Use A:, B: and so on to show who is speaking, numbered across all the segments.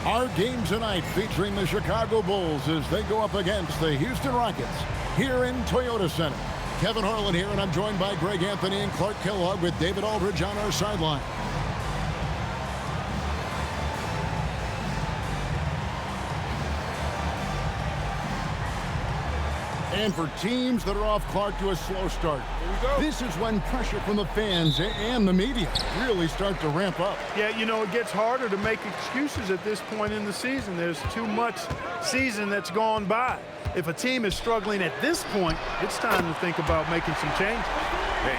A: Our game tonight featuring the Chicago Bulls as they go up against the Houston Rockets here in Toyota Center. Kevin Harlan here, and I'm joined by Greg Anthony and Clark Kellogg with David Aldridge on our sideline. And for teams that are off, Clark, to a slow start, this is when pressure from the fans and the media really start to ramp up.
B: Yeah, you know, it gets harder to make excuses at this point in the season. There's too much season that's gone by. If a team is struggling at this point, it's time to think about making some changes.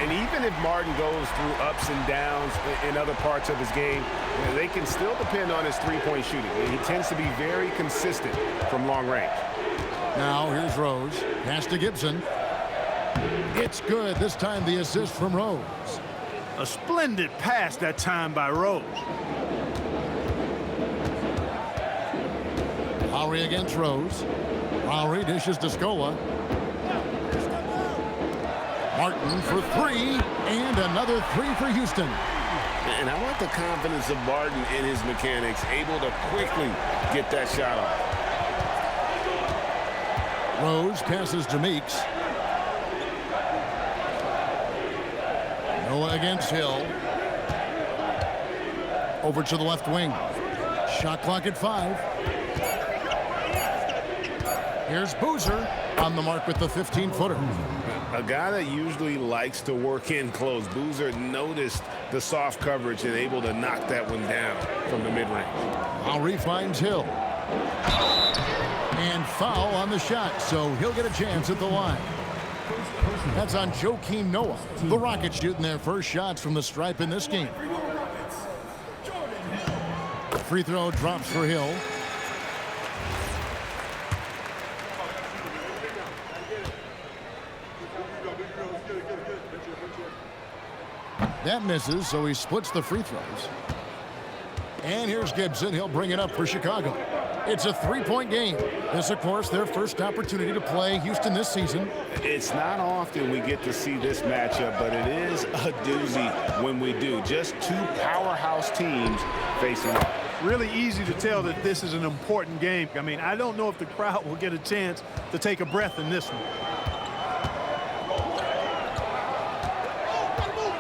C: And even if Martin goes through ups and downs in other parts of his game, they can still depend on his three-point shooting. He tends to be very consistent from long range.
A: Now here's Rose. Pass to Gibson. It's good. This time the assist from Rose.
B: A splendid pass that time by Rose.
A: Lowry against Rose. Lowry dishes to Scola. Martin for three. And another three for Houston.
C: And I like the confidence of Martin in his mechanics, able to quickly get that shot off.
A: Rose passes to Meeks. Noah against Hill. Over to the left wing. Shot clock at 5. Here's Boozer on the mark with the 15-footer.
C: A guy that usually likes to work in close. Boozer noticed the soft coverage and able to knock that one down from the mid-range.
A: Lowry finds Hill. And foul on the shot, so he'll get a chance at the line. That's on Joakim Noah. The Rockets shooting their first shots from the stripe in this game. Free throw drops for Hill. That misses, so he splits the free throws. And here's Gibson. He'll bring it up for Chicago. It's a three-point game. This, of course, their first opportunity to play Houston this season.
C: It's not often we get to see this matchup, but it is a doozy when we do. Just two powerhouse teams facing off.
B: Really easy to tell that this is an important game. I mean, I don't know if the crowd will get a chance to take a breath in this one.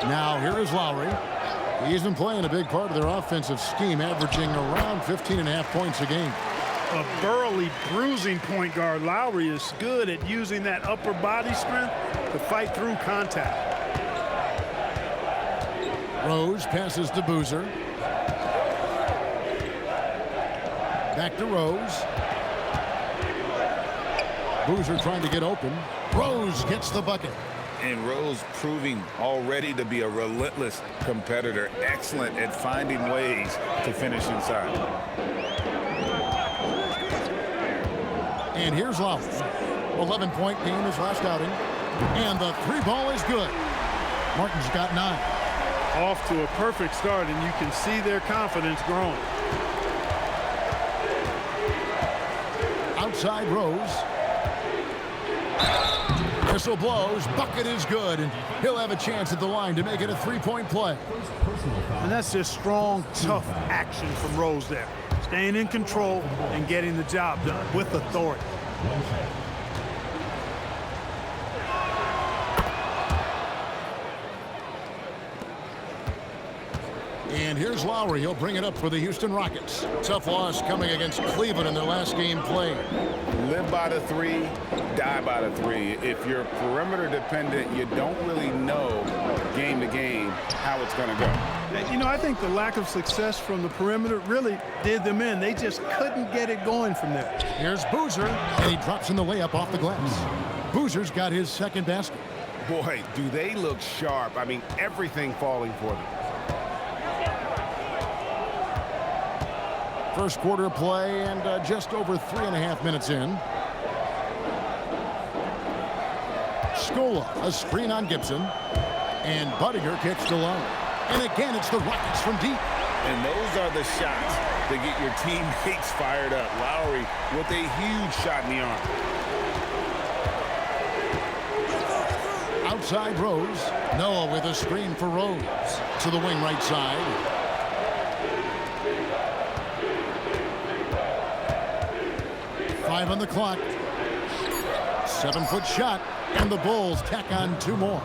A: Now, here is Lowry. He's been playing a big part of their offensive scheme, averaging around 15.5 points a game.
B: A burly, bruising point guard. Lowry is good at using that upper body strength to fight through contact.
A: Rose passes to Boozer. Back to Rose. Boozer trying to get open. Rose gets the bucket.
C: And Rose proving already to be a relentless competitor, excellent at finding ways to finish inside.
A: And here's Lowry. 11-point game his last outing. And the three ball is good. Martin's got 9.
B: Off to a perfect start, and you can see their confidence growing.
A: Outside Rose. Whistle blows. Bucket is good, and he'll have a chance at the line to make it a three-point play.
B: And that's just strong, tough action from Rose there. Staying in control and getting the job done with authority.
A: And here's Lowry. He'll bring it up for the Houston Rockets. Tough loss coming against Cleveland in their last game played.
C: Live by the 3, die by the 3. If you're perimeter dependent, you don't really know game to game how it's going to go.
B: You know, I think the lack of success from the perimeter really did them in. They just couldn't get it going from there.
A: Here's Boozer, and he drops in the layup off the glass. Boozer's got his second basket.
C: Boy, do they look sharp. I mean, everything falling for them.
A: First quarter play, and just over 3.5 minutes in. Scola, a screen on Gibson. And Budiger catched alone. And again, it's the Rockets from deep.
C: And those are the shots that get your teammates fired up. Lowry with a huge shot in the arm.
A: Outside Rose. Noah with a screen for Rose. To the wing right side. 5 on the clock. 7-foot shot, and the Bulls tack on 2 more.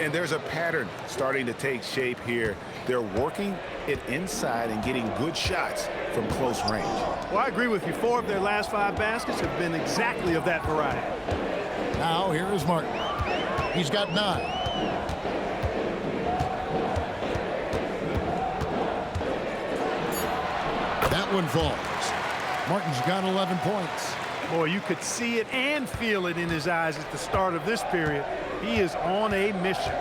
C: And there's a pattern starting to take shape here. They're working it inside and getting good shots from close range.
B: Well, I agree with you. 4 of their last 5 baskets have been exactly of that variety.
A: Now here is Martin. He's got 9. That one falls. Martin's got 11 points.
B: Boy, you could see it and feel it in his eyes at the start of this period. He is on a mission.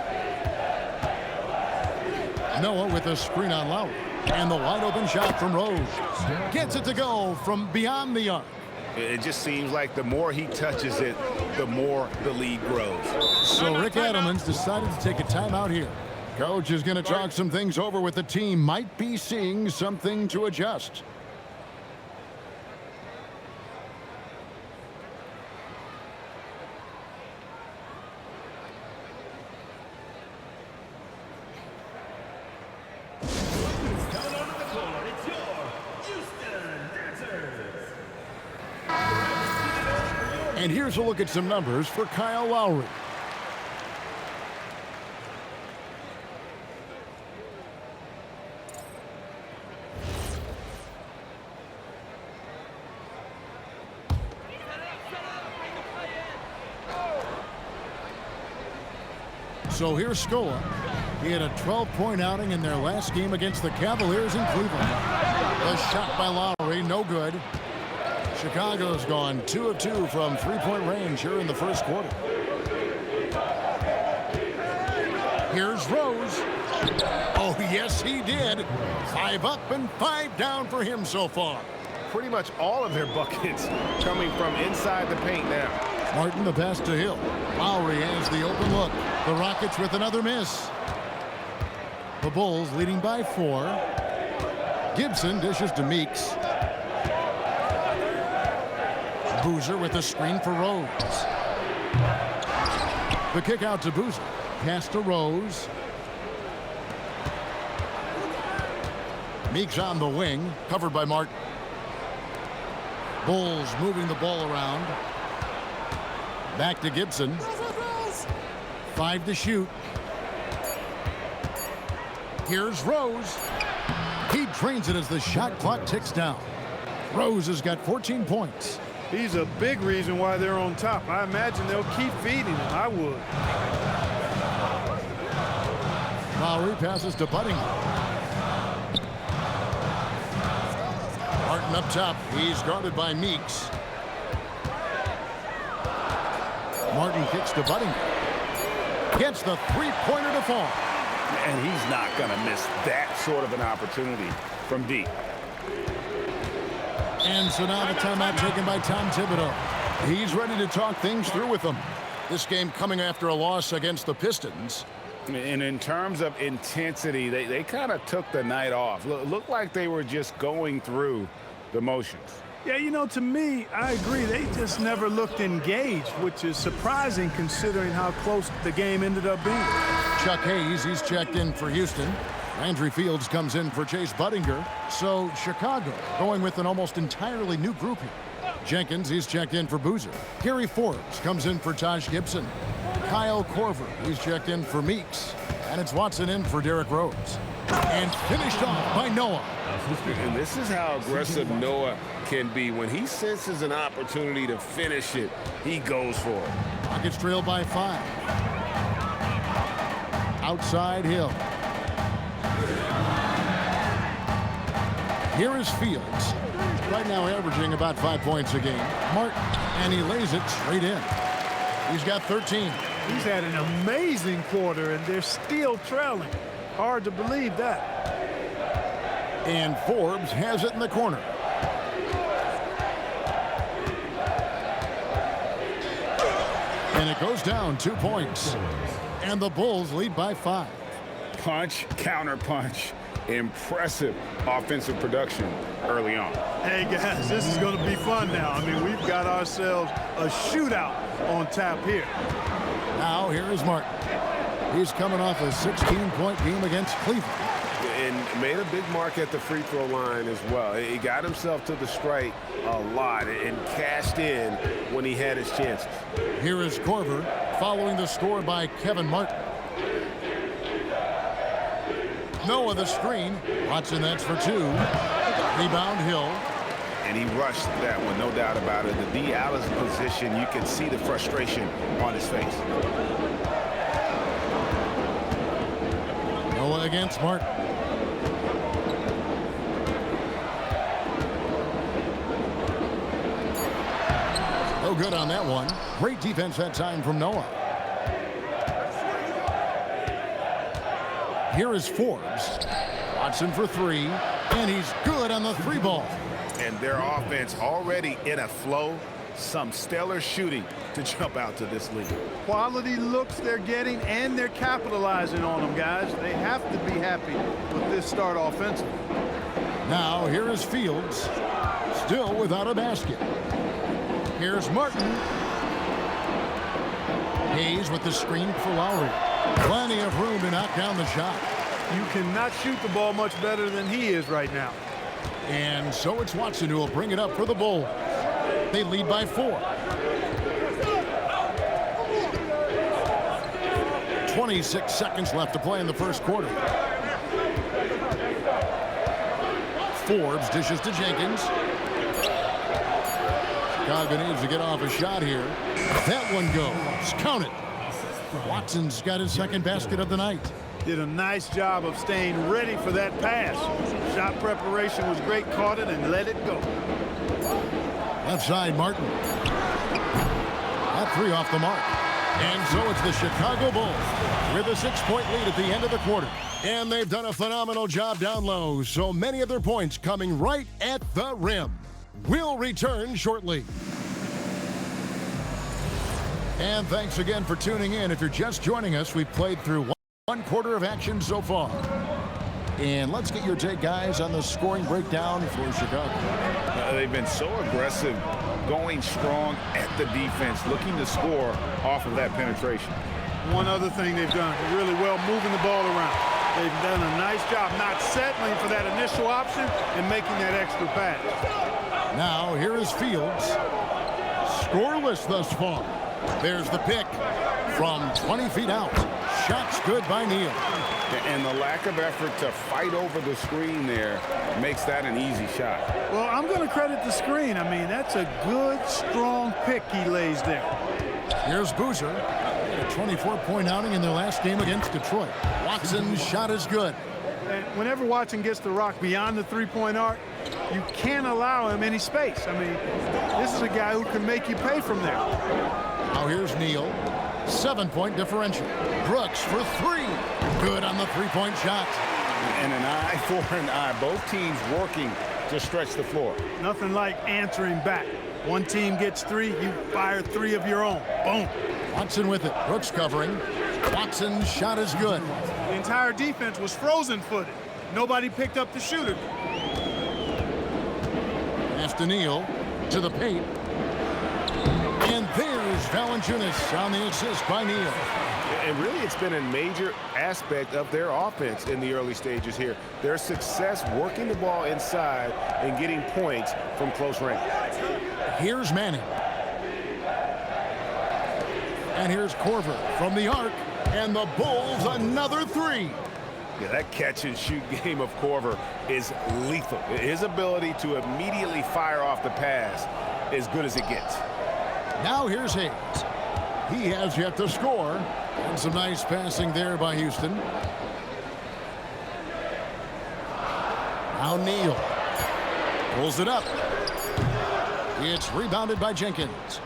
A: Noah with a screen on Lowry. And the wide open shot from Rose. Gets it to go from beyond the arc.
C: It just seems like the more he touches it, the more the lead grows.
A: So Rick Adelman's decided to take a timeout here. Coach is going to talk some things over with the team. Might be seeing something to adjust. And here's a look at some numbers for Kyle Lowry. So here's Scola. He had a 12-point outing in their last game against the Cavaliers in Cleveland. A shot by Lowry, no good. Chicago's gone 2 of 2 from 3-point range here in the first quarter. Here's Rose. Oh, yes, he did. 5 up and 5 down for him so far.
C: Pretty much all of their buckets coming from inside the paint now.
A: Martin the pass to Hill. Lowry has the open look. The Rockets with another miss. The Bulls leading by 4. Gibson dishes to Meeks. Boozer with a screen for Rose. The kick out to Boozer. Pass to Rose. Meeks on the wing, covered by Martin. Bulls moving the ball around. Back to Gibson. 5 to shoot. Here's Rose. He drains it as the shot clock ticks down. Rose has got 14 points.
B: He's a big reason why they're on top. I imagine they'll keep feeding him. I would.
A: Lowry passes to Budding. Martin up top. He's guarded by Meeks. Martin kicks to Budding. Gets the three-pointer to fall.
C: And he's not going to miss that sort of an opportunity from deep.
A: And so now the timeout taken by Tom Thibodeau. He's ready to talk things through with them. This game coming after a loss against the Pistons.
C: And in terms of intensity, they kind of took the night off. Looked like they were just going through the motions.
B: Yeah, you know, to me, I agree. They just never looked engaged, which is surprising considering how close the game ended up being.
A: Chuck Hayes, he's checked in for Houston. Landry Fields comes in for Chase Budinger. So Chicago going with an almost entirely new group here. Jenkins, he's checked in for Boozer. Gary Forbes comes in for Taj Gibson. Kyle Korver, he's checked in for Meeks. And it's Watson in for Derrick Rose. And finished off by Noah.
C: And this is how aggressive Noah can be. When he senses an opportunity to finish it, he goes for it.
A: Rockets trail by 5. Outside Hill. Here is Fields. Right now averaging about 5 points a game. Martin, and he lays it straight in. He's got 13.
B: He's had an amazing quarter, and they're still trailing. Hard to believe that.
A: And Forbes has it in the corner. And it goes down 2 points. And the Bulls lead by 5.
C: Punch, counter punch. Impressive offensive production early on.
B: Hey, guys, this is going to be fun now. I mean, we've got ourselves a shootout on tap here.
A: Now, here is Martin. He's coming off a 16-point game against Cleveland.
C: And Made a big mark at the free throw line as well. He got himself to the strike a lot and cashed in when he had his chances.
A: Here is Korver following the score by Kevin Martin. Noah the screen. Watson, that's for two. Rebound Hill.
C: And he rushed that one, no doubt about it. The D. Allen's position, you can see the frustration on his face.
A: Noah against Martin. No good on that one. Great defense that time from Noah. Here is Forbes. Watson for three, and he's good on the three ball.
C: And their offense already in a flow. Some stellar shooting to jump out to this lead.
B: Quality looks they're getting, and they're capitalizing on them, guys. They have to be happy with this start offensively.
A: Now here is Fields, still without a basket. Here's Martin. Hayes with the screen for Lowry. Plenty of room to knock down the shot.
B: You cannot shoot the ball much better than he is right now.
A: And so it's Watson who will bring it up for the Bulls. They lead by 4. 26 seconds left to play in the first quarter. Forbes dishes to Jenkins. Chicago needs to get off a shot here. That one goes. Count it. Watson's got his second basket of the night.
B: Did a nice job of staying ready for that pass. Shot preparation was great. Caught it and let it go.
A: Left side, Martin. That three off the mark. And so it's the Chicago Bulls with a 6-point lead at the end of the quarter. And they've done a phenomenal job down low. So many of their points coming right at the rim. We'll return shortly. And thanks again for tuning in. If you're just joining us, we've played through one quarter of action so far. And let's get your take, guys, on the scoring breakdown for Chicago.
D: They've been so aggressive, going strong at the defense, looking to score off of that penetration.
B: One other thing they've done really well, moving the ball around. They've done a nice job not settling for that initial option and making that extra pass.
A: Now here is Fields. Scoreless thus far. There's the pick from 20 feet out. Shot's good by Neal.
D: And the lack of effort to fight over the screen there makes that an easy shot.
B: Well, I'm going to credit the screen. I mean, that's a good, strong pick he lays there.
A: Here's Boozer. A 24-point outing in their last game against Detroit. Watson's shot is good.
B: And whenever Watson gets the rock beyond the three-point arc, you can't allow him any space. I mean, this is a guy who can make you pay from there.
A: Now here's Neal. 7-point differential. Brooks for three. Good on the three-point shot.
D: And an eye for an eye. Both teams working to stretch the floor.
B: Nothing like answering back. One team gets three, you fire three of your own. Boom.
A: Watson with it. Brooks covering. Watson's shot is good.
B: The entire defense was frozen-footed. Nobody picked up the shooter.
A: Pass to Neal. To the paint. And there's Valanciunas on the assist by Neal.
C: And really, it's been a major aspect of their offense in the early stages here. Their success working the ball inside and getting points from close range.
A: Here's Manning. And here's Korver from the arc. And the Bulls another three.
C: Yeah, that catch-and-shoot game of Korver is lethal. His ability to immediately fire off the pass is good as it gets.
A: Now here's Hayes. He has yet to score. And some nice passing there by Houston. Now Neal pulls it up. It's rebounded by Jenkins.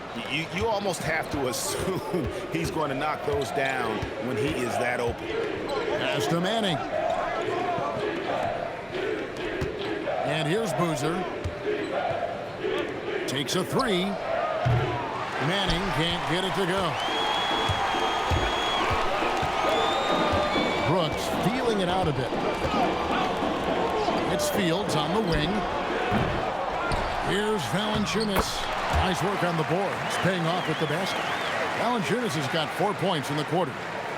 C: You almost have to assume he's going to knock those down when he is that open.
A: Pass to Manning. And here's Boozer. Takes a three. Manning can't get it to go. Brooks feeling it out a bit. It's Fields on the wing. Here's Valanciunas. Nice work on the boards, paying off with the basket. Valanciunas has got 4 points in the quarter.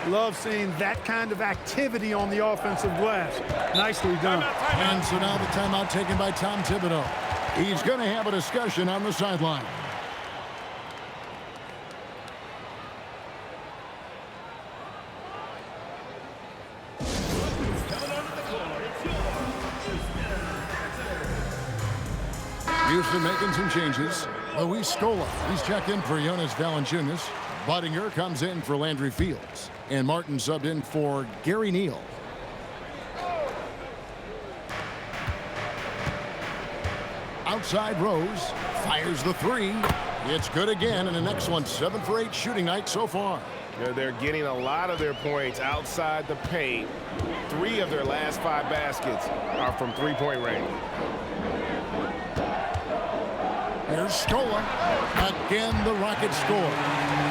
B: Love seeing that kind of activity on the offensive glass. Nicely done.
A: And so now the timeout taken by Tom Thibodeau. He's going to have a discussion on the sideline. Houston making some changes. Luis Scola, he's checked in for Jonas Valanciunas. Budinger comes in for Landry Fields. And Martin subbed in for Gary Neal. Outside Rose, fires the three. It's good again, and an excellent 7 for 8 shooting night so far.
C: They're getting a lot of their points outside the paint. 3 of their last 5 baskets are from three-point range.
A: Here's Scola. Again, the Rockets score.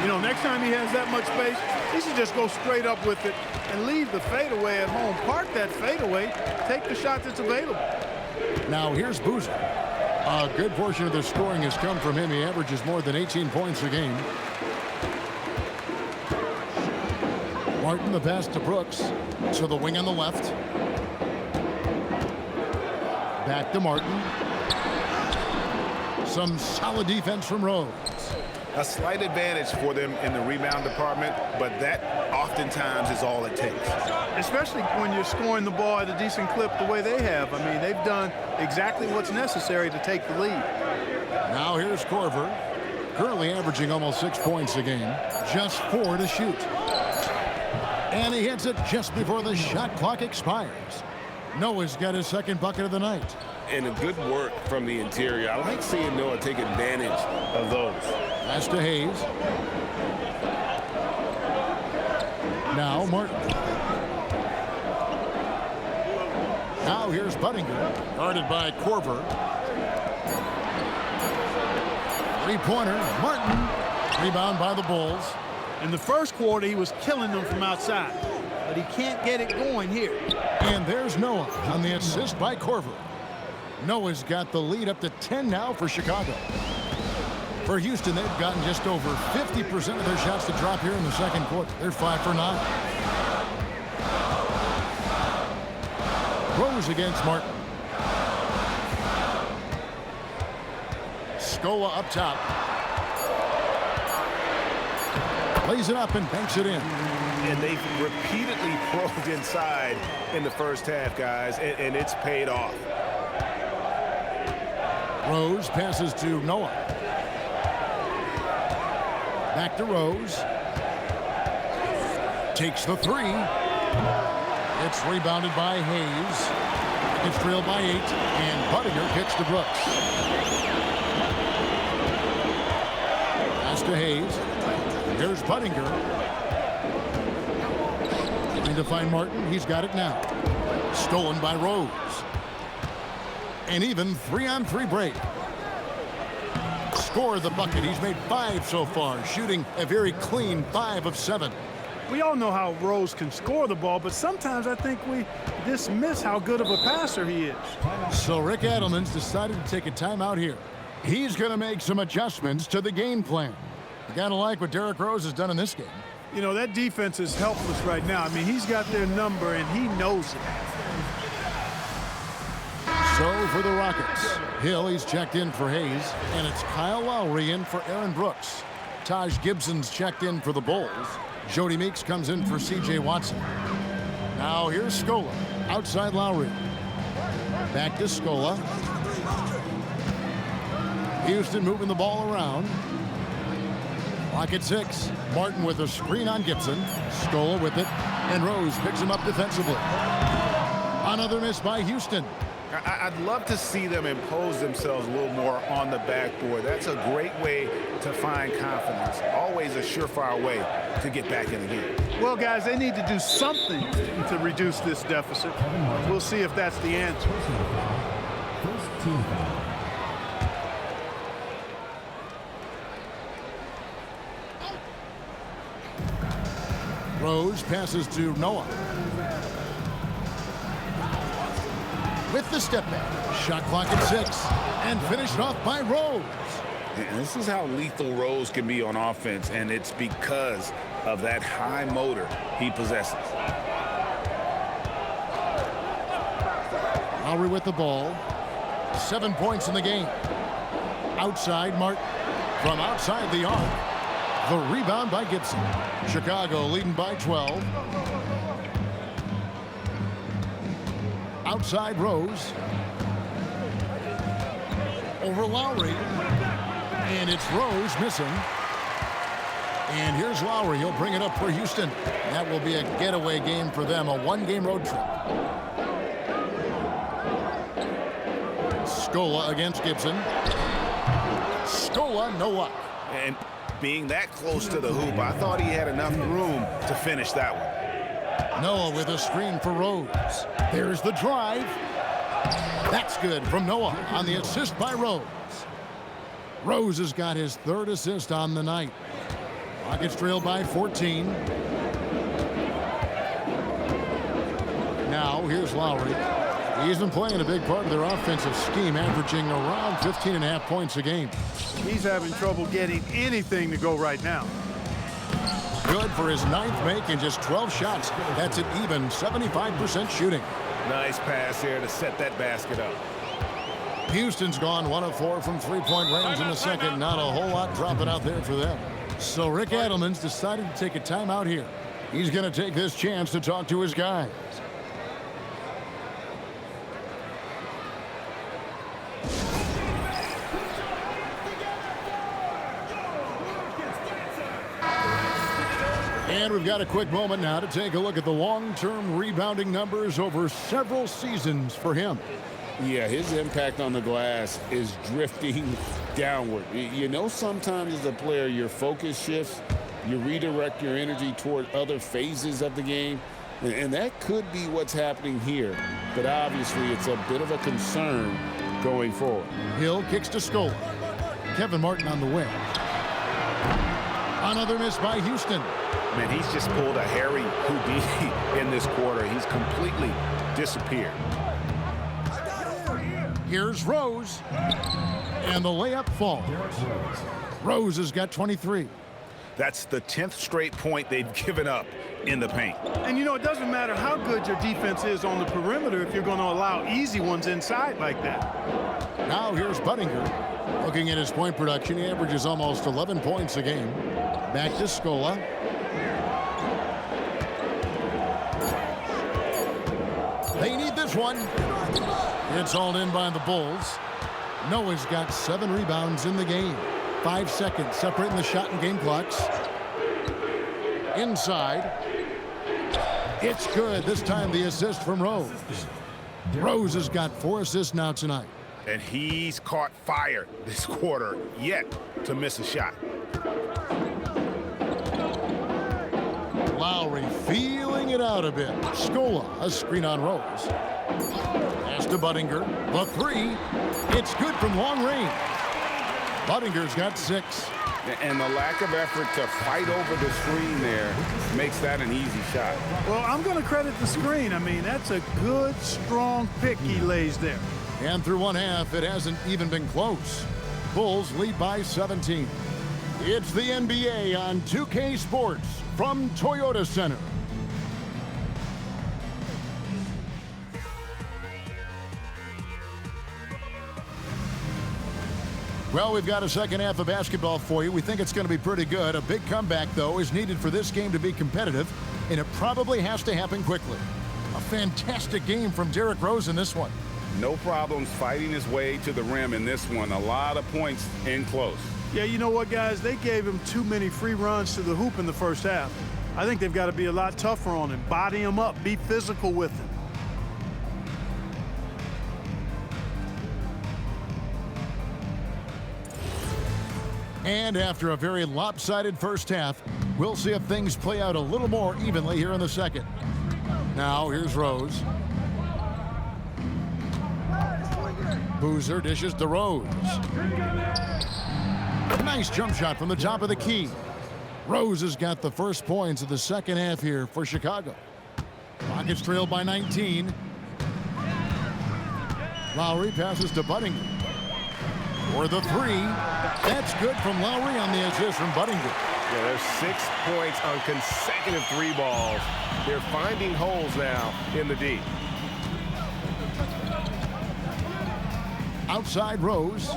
B: You know, next time he has that much space, he should just go straight up with it and leave the fadeaway at home. Park that fadeaway, take the shot that's available.
A: Now here's Boozer. A good portion of the scoring has come from him. He averages more than 18 points a game. Martin, the pass to Brooks. To the wing on the left. Back to Martin. Some solid defense from Rose.
C: A slight advantage for them in the rebound department, but that oftentimes is all it takes.
B: Especially when you're scoring the ball at a decent clip the way they have. I mean, they've done exactly what's necessary to take the lead.
A: Now here's Korver, currently averaging almost 6 points a game. Just 4 to shoot. And he hits it just before the shot clock expires. Noah's got his second bucket of the night.
C: And a good work from the interior. I like seeing Noah take advantage of those.
A: Pass to Hayes. Now Martin. Now here's Budinger, guarded by Korver. Three-pointer, Martin. Rebound by the Bulls.
B: In the first quarter, he was killing them from outside, but he can't get it going here.
A: And there's Noah on the assist by Korver. Noah's got the lead up to 10 now for Chicago. For Houston, they've gotten just over 50% of their shots to drop here in the second quarter. They're 5 for 9. Rose against Martin. Scola up top. Lays it up and banks it in.
C: And they've repeatedly probed inside in the first half, guys, and it's paid off.
A: Rose passes to Noah. Back to Rose. Takes the three. It's rebounded by Hayes. It's trailed by 8, and Budinger kicks to Brooks. Pass to Hayes. Here's Budinger. Trying to find Martin. He's got it now. Stolen by Rose. An even 3-on-3 break. Score the bucket. He's made 5 so far, shooting a very clean 5 of 7.
B: We all know how Rose can score the ball, but sometimes I think we dismiss how good of a passer he is.
A: So Rick Adelman's decided to take a timeout here. He's going to make some adjustments to the game plan. You got to like what Derrick Rose has done in this game.
B: You know, that defense is helpless right now. I mean, he's got their number, and he knows it.
A: So for the Rockets, Hill, he's checked in for Hayes, and it's Kyle Lowry in for Aaron Brooks. Taj Gibson's checked in for the Bulls. Jody Meeks comes in for C.J. Watson. Now here's Scola, outside Lowry. Back to Scola. Houston moving the ball around. Clock at 6. Martin with a screen on Gibson. Scola with it, and Rose picks him up defensively. Another miss by Houston.
C: I'd love to see them impose themselves a little more on the backboard. That's a great way to find confidence. Always a surefire way to get back in the game.
B: Well, guys, they need to do something to reduce this deficit. We'll see if that's the answer.
E: First team foul.
A: Rose passes to Noah. With the step back. Shot clock at 6. And finished off by Rose.
D: And this is how lethal Rose can be on offense, and it's because of that high motor he possesses.
A: Lowry with the ball. 7 points in the game. Outside Martin. From outside the arc. The rebound by Gibson. Chicago leading by 12. Outside Rose. Over Lowry. And it's Rose missing. And here's Lowry. He'll bring it up for Houston. That will be a getaway game for them. A one-game road trip. Scola against Gibson. Scola, no luck.
D: And being that close to the hoop, I thought he had enough room to finish that one.
A: Noah with a screen for Rose. There's the drive. That's good from Noah on the assist by Rose. Rose has got his third assist on the night. Rockets trail by 14. Now here's Lowry. He's been playing a big part of their offensive scheme, averaging around 15.5 points a game.
B: He's having trouble getting anything to go right now.
A: Good for his 9th make and just 12 shots. That's an even 75% shooting.
C: Nice pass here to set that basket up.
A: Houston's gone 1 of 4 from three-point range in the second. Not a whole lot dropping out there for them. So Rick Adelman's decided to take a timeout here. He's going to take this chance to talk to his guys. And we've got a quick moment now to take a look at the long-term rebounding numbers over several seasons for him.
D: Yeah, his impact on the glass is drifting downward. You know, sometimes as a player, your focus shifts. You redirect your energy toward other phases of the game. And that could be what's happening here. But obviously, it's a bit of a concern going forward.
A: Hill kicks to Scola. Kevin Martin on the wing. Another miss by Houston.
C: Man, he's just pulled a Harry Houdini in this quarter. He's completely disappeared.
A: Here's Rose. And the layup falls. Rose has got 23.
D: That's the 10th straight point they've given up in the paint.
B: And, you know, it doesn't matter how good your defense is on the perimeter if you're going to allow easy ones inside like that.
A: Now here's Buttinger. Looking at his point production, he averages almost 11 points a game. Back to Scola. They need this one. It's hauled in by the Bulls. Noah's got 7 rebounds in the game. 5 seconds separating the shot and game clocks. Inside. It's good. This time the assist from Rose. Rose has got 4 assists now tonight.
C: And he's caught fire this quarter, yet to miss a shot.
A: Lowry feeling it out a bit. Scola, a screen on Rose. Pass to Buttinger. The 3. It's good from long range. Buttinger's got 6.
D: And the lack of effort to fight over the screen there makes that an easy shot.
B: Well, I'm going to credit the screen. I mean, that's a good, strong pick he lays there.
A: And through one half, it hasn't even been close. Bulls lead by 17. It's the NBA on 2K Sports from Toyota Center. Well, we've got a second half of basketball for you. We think it's going to be pretty good. A big comeback, though, is needed for this game to be competitive, and it probably has to happen quickly. A fantastic game from Derrick Rose in this one.
D: No problems fighting his way to the rim in this one. A lot of points in close.
B: Yeah, you know what, guys? They gave him too many free runs to the hoop in the first half. I think they've got to be a lot tougher on him. Body him up. Be physical with him.
A: And after a very lopsided first half, we'll see if things play out a little more evenly here in the second. Now, here's Rose. Boozer dishes to Rose. Nice jump shot from the top of the key. Rose has got the first points of the second half here for Chicago. Rockets trail by 19. Lowry passes to Buttinger. For the 3. That's good from Lowry on the assist from Buttinger.
C: Yeah, there's 6 points on consecutive 3 balls. They're finding holes now in the D.
A: Outside Rose.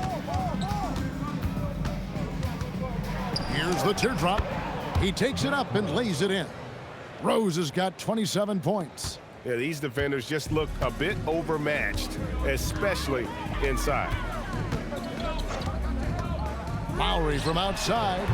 A: Here's the teardrop. He takes it up and lays it in. Rose has got 27 points.
C: Yeah, these defenders just look a bit overmatched, especially inside.
A: Lowry from outside.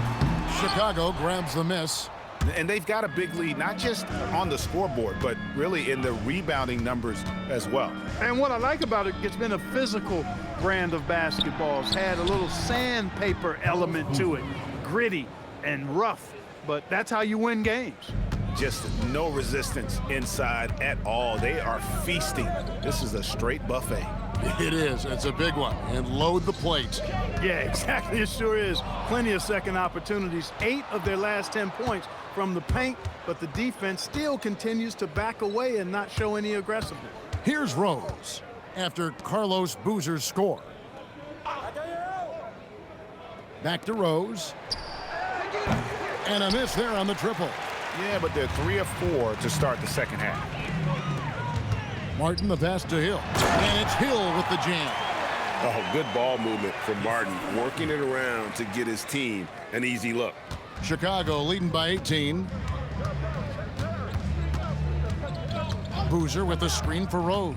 A: Chicago grabs the miss.
F: And they've got a big lead, not just on the scoreboard, but really in the rebounding numbers as well.
B: And what I like about it, it's been a physical brand of basketball. It's had a little sandpaper element to it, gritty and rough, but that's how you win games.
F: Just no resistance inside at all. They are feasting. This is a straight buffet.
A: It is. It's a big one. And load the plate.
B: Yeah, exactly. It sure is. Plenty of second opportunities. 8 of their last 10 points from the paint, but the defense still continues to back away and not show any aggressiveness.
A: Here's Rose after Carlos Boozer's score. Back to Rose. And a miss there on the triple.
F: Yeah, but they're 3 of 4 to start the second half.
A: Martin the pass to Hill. And it's Hill with the jam.
D: Oh, good ball movement from Martin, working it around to get his team an easy look.
A: Chicago leading by 18. Boozer with the screen for Rose.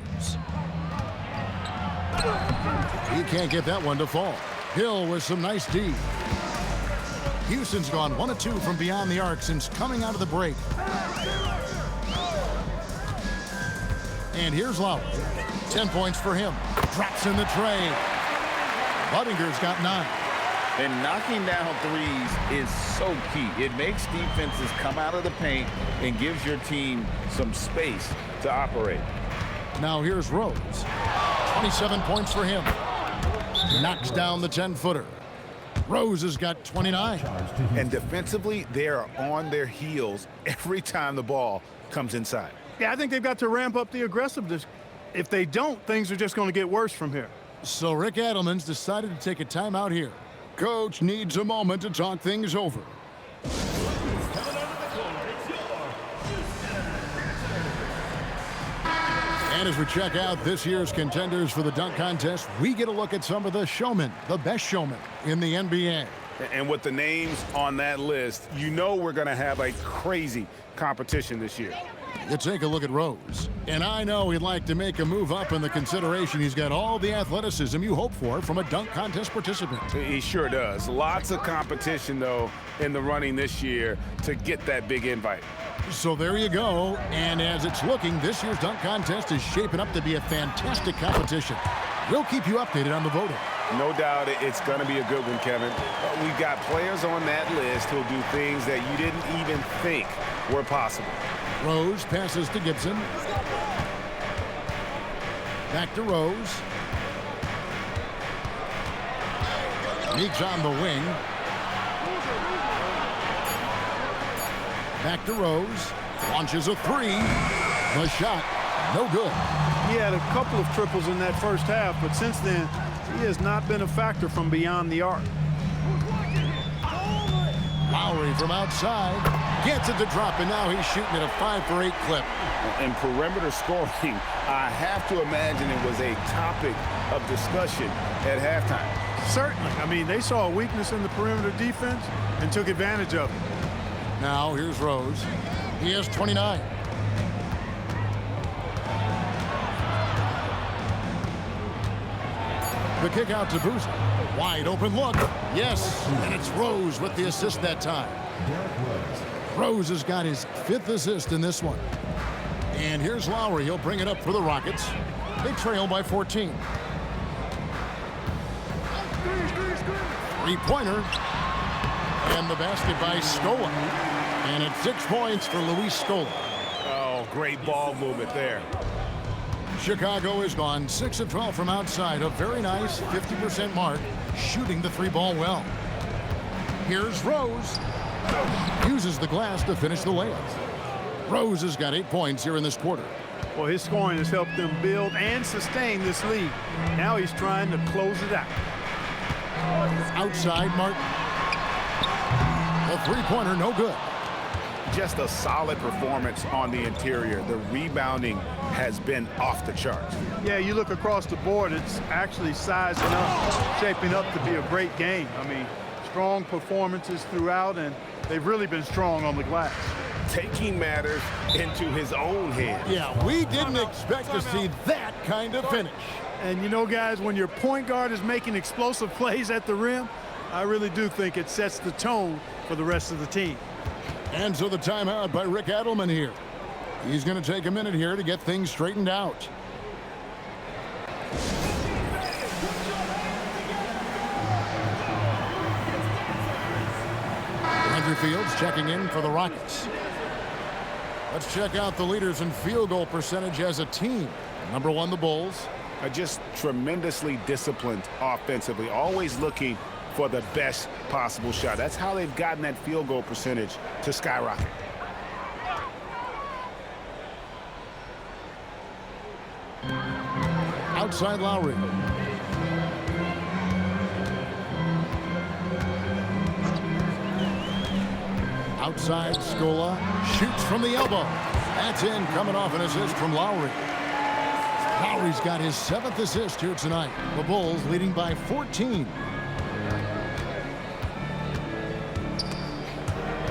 A: He can't get that one to fall. Hill with some nice D. Houston's gone 1 of 2 from beyond the arc since coming out of the break. And here's Lowry. 10 points for him. Drops in the tray. Buddinger's got 9.
G: And knocking down threes is so key. It makes defenses come out of the paint and gives your team some space to operate.
A: Now here's Rose. 27 points for him. Knocks down the 10-footer. Rose has got 29.
F: And defensively, they are on their heels every time the ball comes inside.
B: Yeah, I think they've got to ramp up the aggressiveness. If they don't, things are just going to get worse from here.
A: So Rick Adelman's decided to take a timeout here. Coach needs a moment to talk things over. And as we check out this year's contenders for the dunk contest, we get a look at some of the showmen, the best showmen in the NBA.
C: And with the names on that list, you know we're going to have a crazy competition this year.
A: You take a look at Rose. And I know he'd like to make a move up in the consideration. He's got all the athleticism you hope for from a dunk contest participant.
C: He sure does. Lots of competition, though, in the running this year to get that big invite.
A: So there you go. And as it's looking, this year's dunk contest is shaping up to be a fantastic competition. We'll keep you updated on the voting.
C: No doubt it's going to be a good one, Kevin. We've got players on that list who'll do things that you didn't even think were possible.
A: Rose passes to Gibson. Back to Rose. Meeks on the wing. Back to Rose. Launches a 3. The shot, no good.
B: He had a couple of triples in that first half, but since then, he has not been a factor from beyond the arc.
A: Lowry from outside. Gets it to drop, and now he's shooting at a 5-for-8 clip.
D: And perimeter scoring, I have to imagine it was a topic of discussion at halftime.
B: Certainly. I mean, they saw a weakness in the perimeter defense and took advantage of it.
A: Now here's Rose. He has 29. The kick out to Boozer. Wide open look. Yes, and it's Rose with the assist that time. Rose has got his 5th assist in this one. And here's Lowry. He'll bring it up for the Rockets. They trail by 14. Three-pointer. And the basket by Scola. And it's 6 points for Luis Scola.
C: Oh, great ball movement there.
A: Chicago has gone 6 of 12 from outside. A very nice 50% mark, shooting the 3-ball well. Here's Rose. Uses the glass to finish the layup. Rose has got 8 points here in this quarter.
B: Well, his scoring has helped them build and sustain this lead. Now he's trying to close it out.
A: Outside, Martin. The three-pointer, no good.
C: Just a solid performance on the interior. The rebounding has been off the charts.
B: Yeah, you look across the board, it's actually sizing up, shaping up to be a great game. I mean, strong performances throughout, and they've really been strong on the glass.
C: Taking matters into his own hands.
A: Yeah, we didn't expect to see that kind of finish.
B: And you know, guys, when your point guard is making explosive plays at the rim, I really do think it sets the tone for the rest of the team.
A: And so the timeout by Rick Adelman here. He's going to take a minute here to get things straightened out. Andrew Fields checking in for the Rockets. Let's check out the leaders in field goal percentage as a team. Number one, the Bulls.
C: Are just tremendously disciplined offensively, always looking for the best possible shot. That's how they've gotten that field goal percentage to skyrocket.
A: Outside Lowry. Outside Scola. Shoots from the elbow. That's in, coming off an assist from Lowry. Lowry's got his 7th assist here tonight. The Bulls leading by 14.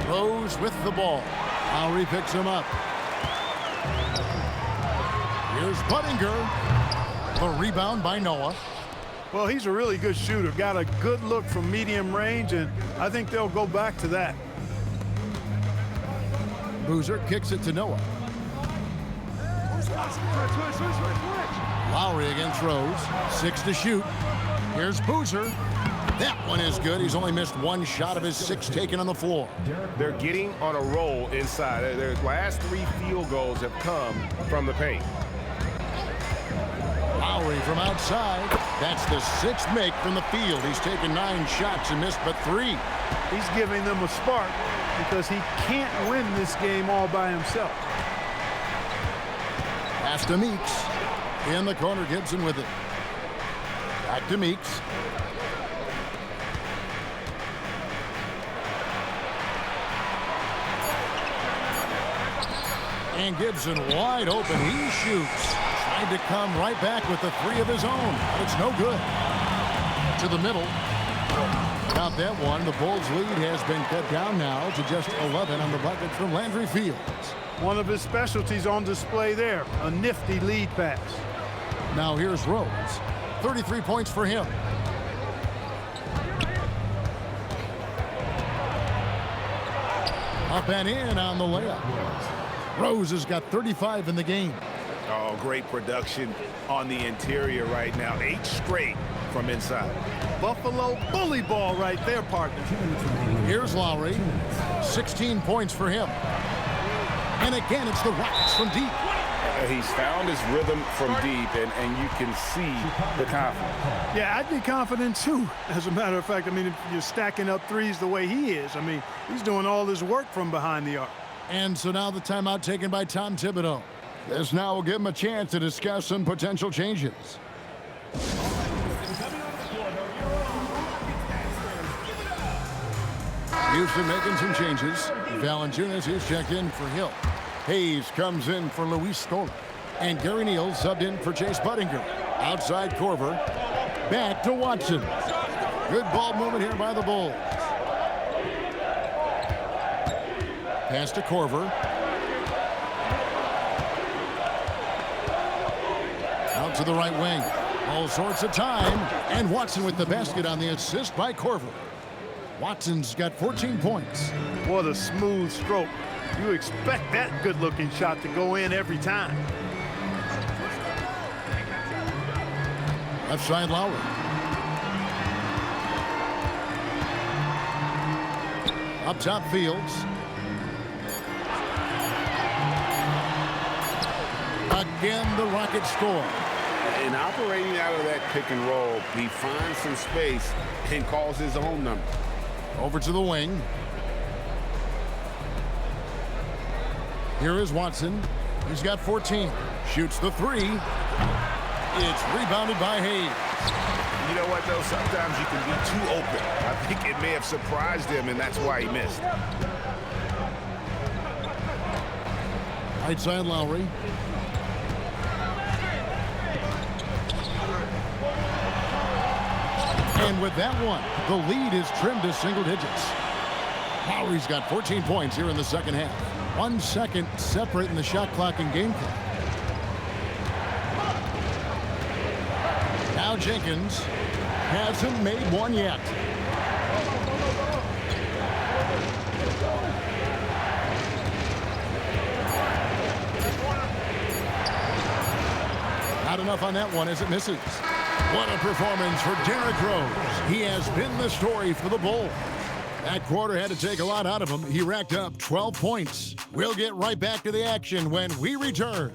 A: Rose with the ball. Lowry picks him up. Here's Buttinger. The rebound by Noah.
B: Well, he's a really good shooter. Got a good look from medium range, and I think they'll go back to that.
A: Boozer kicks it to Noah. Lowry against Rose. 6 to shoot. Here's Boozer. That one is good. He's only missed one shot of his 6 taken on the floor.
C: They're getting on a roll inside. Their last 3 field goals have come from the paint.
A: Lowry from outside. That's the 6th make from the field. He's taken 9 shots and missed but 3.
B: He's giving them a spark because he can't win this game all by himself.
A: Pass to Meeks. In the corner, Gibson with it. Back to Meeks. And Gibson wide open. He shoots. Tried to come right back with the 3 of his own. But it's no good. To the middle. Got that one. The Bulls' lead has been cut down now to just 11 on the bucket from Landry Fields.
B: One of his specialties on display there. A nifty lead pass.
A: Now here's Rose. 33 points for him. Up and in on the layup. Rose has got 35 in the game.
C: Oh, great production on the interior right now. 8 straight from inside.
B: Buffalo bully ball right there, partner.
A: Here's Lowry. 16 points for him. And again, it's the Rockets from deep.
G: He's found his rhythm from deep, and you can see the confidence.
B: Yeah, I'd be confident too. As a matter of fact, I mean, if you're stacking up threes the way he is, I mean, he's doing all his work from behind the arc.
A: And so now the timeout taken by Tom Thibodeau. This now will give him a chance to discuss some potential changes. Houston making some changes. Valanciunas is checked in for Hill. Hayes comes in for Luis Scola. And Gary Neal subbed in for Chase Buttinger. Outside Korver. Back to Watson. Good ball movement here by the Bulls. Pass to Korver. Out to the right wing. All sorts of time. And Watson with the basket on the assist by Korver. Watson's got 14 points.
B: What a smooth stroke. You expect that good-looking shot to go in every time.
A: Left side Lowry. Up top Fields. Again, the Rockets score.
D: And operating out of that pick and roll, he finds some space and calls his own number.
A: Over to the wing. Here is Watson. He's got 14. Shoots the 3. It's rebounded by Hayes.
C: You know what, though? Sometimes you can be too open. I think in It may have surprised him, and that's why he missed.
A: Right side Lowry. And with that one, the lead is trimmed to single digits. Lowry's got 14 points here in the second half. 1 second separating the shot clock and game clock. Now Jenkins hasn't made one yet. Not enough on that one as it misses. What a performance for Derrick Rose. He has been the story for the Bulls. That quarter had to take a lot out of him. He racked up 12 points. We'll get right back to the action when we return.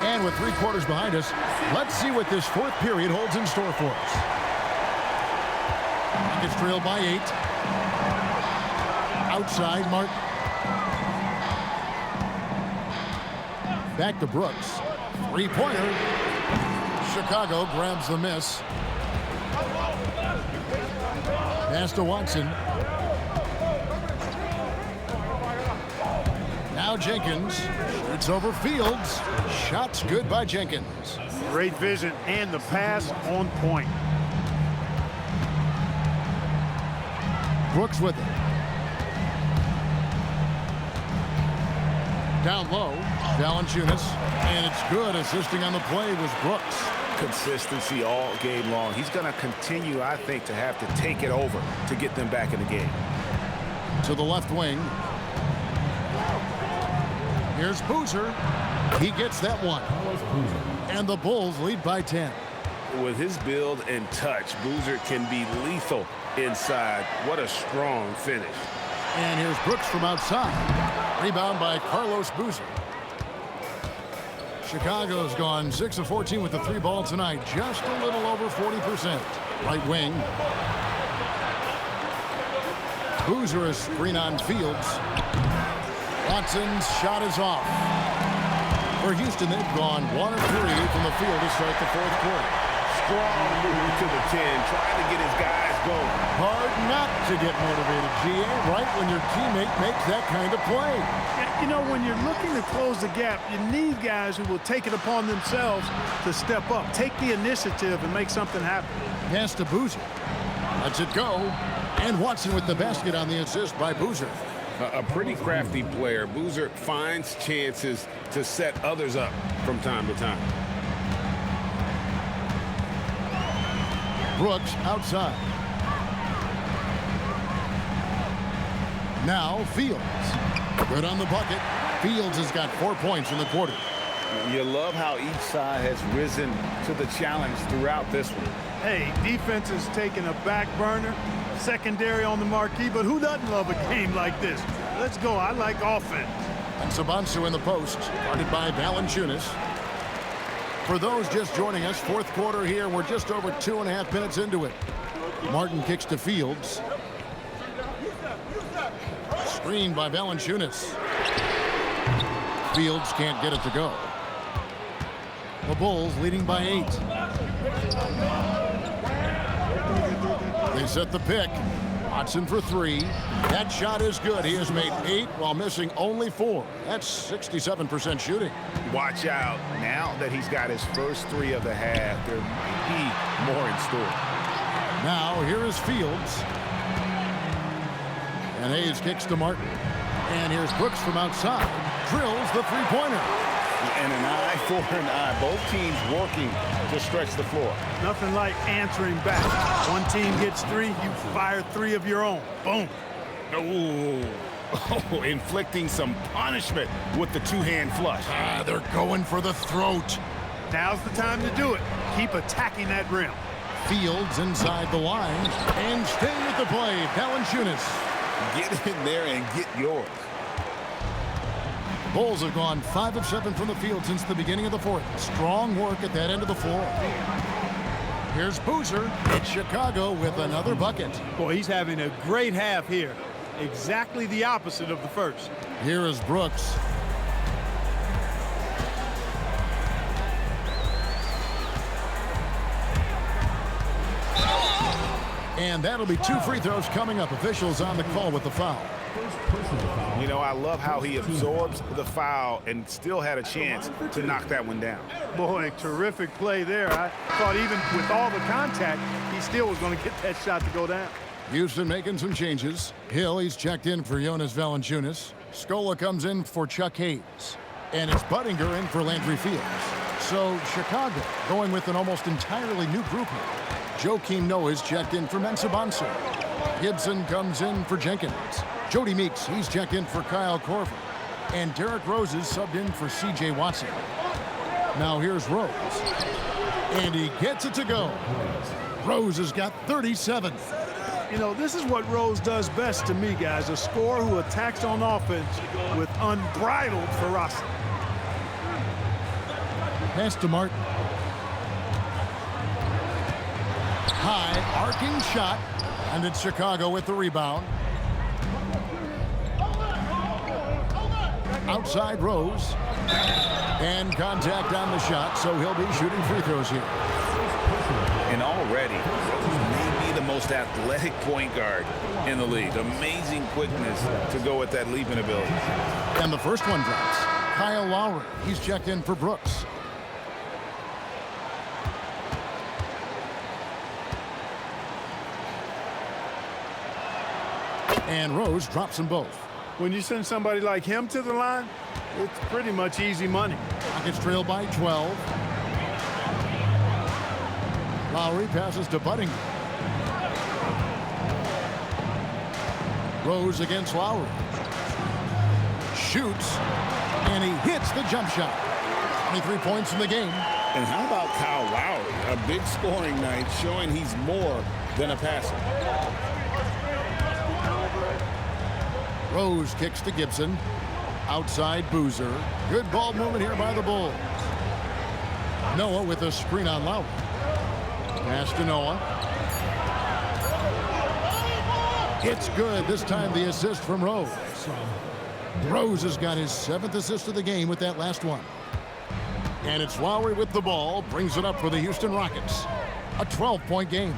A: And with 3 quarters behind us, let's see what this fourth period holds in store for us. Rockets trailed by 8. Outside, Martin. Back to Brooks. 3-pointer. Chicago grabs the miss. Pass to Watson. Now Jenkins. It's over Fields. Shots good by Jenkins.
B: Great vision and the pass on point.
A: Brooks with it. Down low, Valanciunas, and it's good. Assisting on the play was Brooks.
C: Consistency all game long. He's going to continue, I think, to have to take it over to get them back in the game.
A: To the left wing. Here's Boozer. He gets that one. And the Bulls lead by 10.
C: With his build and touch, Boozer can be lethal inside. What a strong finish.
A: And here's Brooks from outside. Rebound by Carlos Boozer. Chicago's gone 6 of 14 with the 3 ball tonight. Just a little over 40%. Right wing. Boozer is screen on Fields. Watson's shot is off. For Houston, they've gone 1 of 3 from the field to start the fourth quarter.
C: Strong move to the 10, trying to get his guys going.
A: Hard not to get motivated, GA, right when your teammate makes that kind of play.
B: You know, when you're looking to close the gap, you need guys who will take it upon themselves to step up, take the initiative, and make something happen.
A: Pass to Boozer. Lets it go. And Watson with the basket on the assist by Boozer.
C: A pretty crafty player. Boozer finds chances to set others up from time to time.
A: Brooks outside. Now Fields. Good on the bucket. Fields has got 4 points in the quarter.
G: You love how each side has risen to the challenge throughout this one.
B: Hey, defense is taking a back burner, secondary on the marquee, but who doesn't love a game like this? Let's go. I like offense.
A: And Sabansu in the post, guarded by Valanciunas. For those just joining us, fourth quarter here. We're just over 2.5 minutes into it. Martin kicks to Fields. Screened by Valanciunas. Fields can't get it to go. The Bulls leading by 8. They set the pick. Watson for 3. That shot is good. He has made 8 while missing only 4. That's 67% shooting.
C: Watch out. Now that he's got his first 3 of the half, there might be more in store.
A: Now here is Fields. And Hayes kicks to Martin. And here's Brooks from outside. Drills the 3-pointer.
G: And an eye for an eye. Both teams working to stretch the floor.
B: Nothing like answering back. One team gets 3, you fire 3 of your own. Boom.
C: Oh, inflicting some punishment with the 2-hand flush.
A: They're going for the throat.
B: Now's the time to do it. Keep attacking that rim.
A: Fields inside the line. And staying with the play, Valanciunas.
G: Get in there and get yours.
A: Bulls have gone 5 of 7 from the field since the beginning of the fourth. Strong work at that end of the floor. Here's Boozer. It's Chicago with another bucket.
B: Boy, he's having a great half here. Exactly the opposite of the first.
A: Here is Brooks. And that'll be 2 free throws coming up. Officials on the call with the foul.
F: You know, I love how he absorbs the foul and still had a chance to knock that one down.
B: Boy, terrific play there. I thought even with all the contact, he still was going to get that shot to go down.
A: Houston making some changes. Hill, he's checked in for Jonas Valanciunas. Scola comes in for Chuck Hayes. And it's Buttinger in for Landry Fields. So Chicago going with an almost entirely new group here. Joakim Noah is checked in for Mensah Bonsu. Gibson comes in for Jenkins. Jody Meeks, he's checked in for Kyle Korver. And Derrick Rose is subbed in for C.J. Watson. Now here's Rose. And he gets it to go. Rose has got 37.
B: You know, this is what Rose does best to me, guys. A scorer who attacks on offense with unbridled ferocity.
A: Pass to Martin. High, arcing shot. And it's Chicago with the rebound. Outside Rose. And contact on the shot, so he'll be shooting free throws here.
G: And already, Rose may be the most athletic point guard in the league. Amazing quickness to go with that leaping ability.
A: And the first one drops. Kyle Lowry, he's checked in for Brooks. And Rose drops them both.
B: When you send somebody like him to the line, it's pretty much easy money.
A: Rockets trail by 12. Lowry passes to Buttinger. Rose against Lowry. Shoots, and he hits the jump shot. 23 points in the game.
D: And how about Kyle Lowry? A big scoring night showing he's more than a passer.
A: Rose kicks to Gibson. Outside Boozer. Good ball movement here by the Bulls. Noah with a screen on Lowry. Pass to Noah. It's good. This time the assist from Rose. Rose has got his 7th assist of the game with that last one. And it's Lowry with the ball. Brings it up for the Houston Rockets. A 12-point game.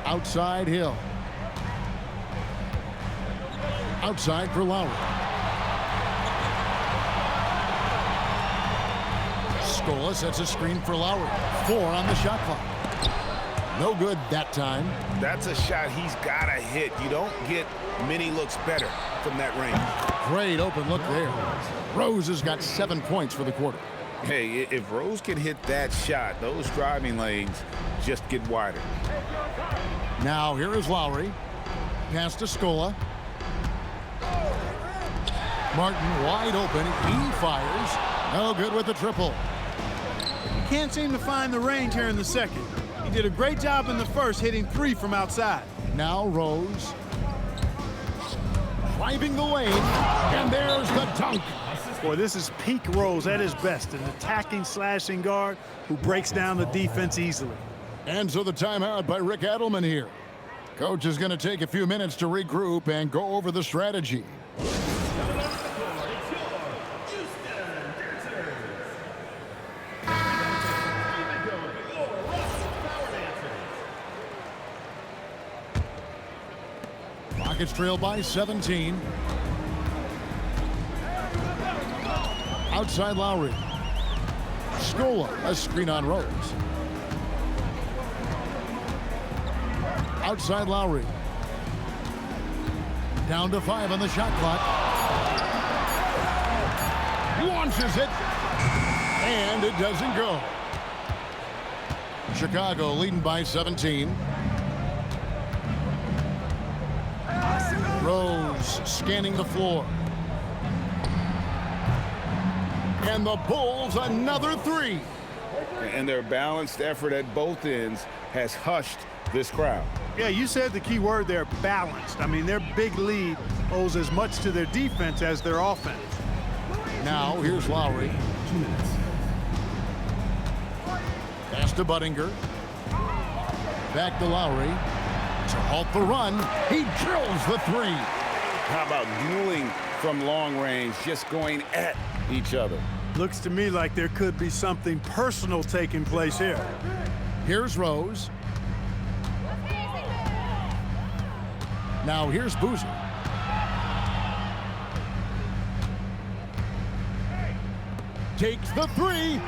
A: Outside Hill. Outside for Lowry. Scola sets a screen for Lowry. 4 on the shot clock. No good that time.
F: That's a shot he's got to hit. You don't get many looks better from that range.
A: Great open look there. Rose has got 7 points for the quarter.
G: Hey, if Rose can hit that shot, those driving lanes just get wider.
A: Now here is Lowry. Pass to Scola. Martin wide open. He fires. No good with the triple.
B: Can't seem to find the range here in the second. He did a great job in the first, hitting 3 from outside.
A: Now Rose. Driving the lane. And there's the dunk.
B: Boy, this is peak Rose at his best. An attacking, slashing guard who breaks down the defense easily.
A: And so the timeout by Rick Adelman here. Coach is going to take a few minutes to regroup and go over the strategy. Rockets trail by 17. Outside Lowry. Scola, a screen on Rose. Outside Lowry. Down to 5 on the shot clock. Launches it. And it doesn't go. Chicago leading by 17. Rose scanning the floor. And the Bulls another 3.
G: And their balanced effort at both ends has hushed this crowd.
B: Yeah, you said the key word there, balanced. I mean, their big lead owes as much to their defense as their offense.
A: Now, here's Lowry.
E: 2 minutes.
A: Pass to Buttinger. Back to Lowry. To halt the run, he drills the 3.
G: How about dueling from long range, just going at each other?
B: Looks to me like there could be something personal taking place here.
A: Here's Rose. Now here's Boozer. Takes the three.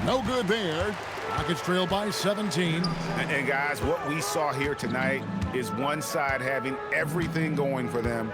A: No good there. Rockets trail by 17.
C: And guys, what we saw here tonight is one side having everything going for them.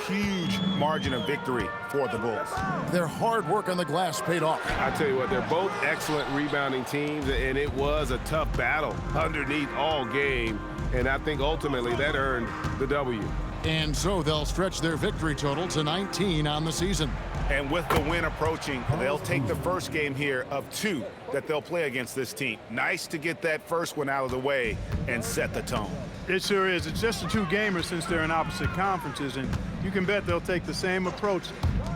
C: Huge margin of victory for the Bulls.
A: Their hard work on the glass paid off.
F: I tell you what, they're both excellent rebounding teams, and it was a tough battle underneath all game. And I think ultimately that earned the W.
A: And so they'll stretch their victory total to 19 on the season.
C: And with the win approaching, they'll take the first game here of 2 that they'll play against this team. Nice to get that first one out of the way and set the tone.
B: It sure is. It's just a 2-gamer since they're in opposite conferences, and you can bet they'll take the same approach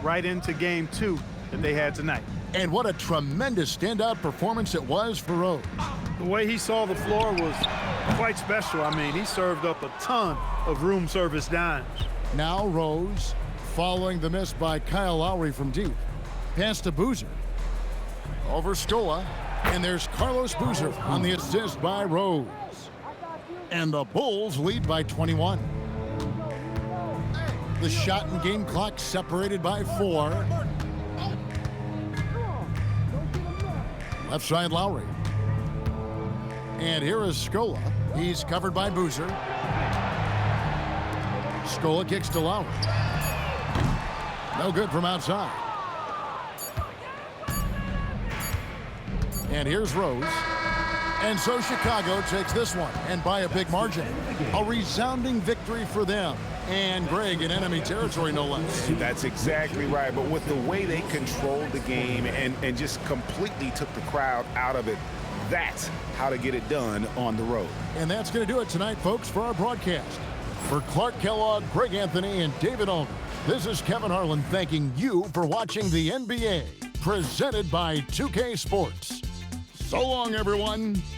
B: right into game 2 that they had tonight.
A: And what a tremendous standout performance it was for Rose.
B: The way he saw the floor was quite special. I mean, he served up a ton of room service dimes.
A: Now Rose, following the miss by Kyle Lowry from deep. Pass to Boozer. Over Scola. And there's Carlos Boozer on the assist by Rose. And the Bulls lead by 21. The shot and game clock separated by 4. Left side Lowry. And here is Scola. He's covered by Boozer. Scola kicks to Lowry. No good from outside. And here's Rose. And so Chicago takes this one, and by a big margin. A resounding victory for them. And Greg in enemy territory, no less.
C: That's exactly right. But with the way they controlled the game and just completely took the crowd out of it, that's how to get it done on the road.
A: And that's going to do it tonight, folks, for our broadcast. For Clark Kellogg, Greg Anthony, and David Olner, this is Kevin Harlan thanking you for watching the NBA, presented by 2K Sports. So long, everyone.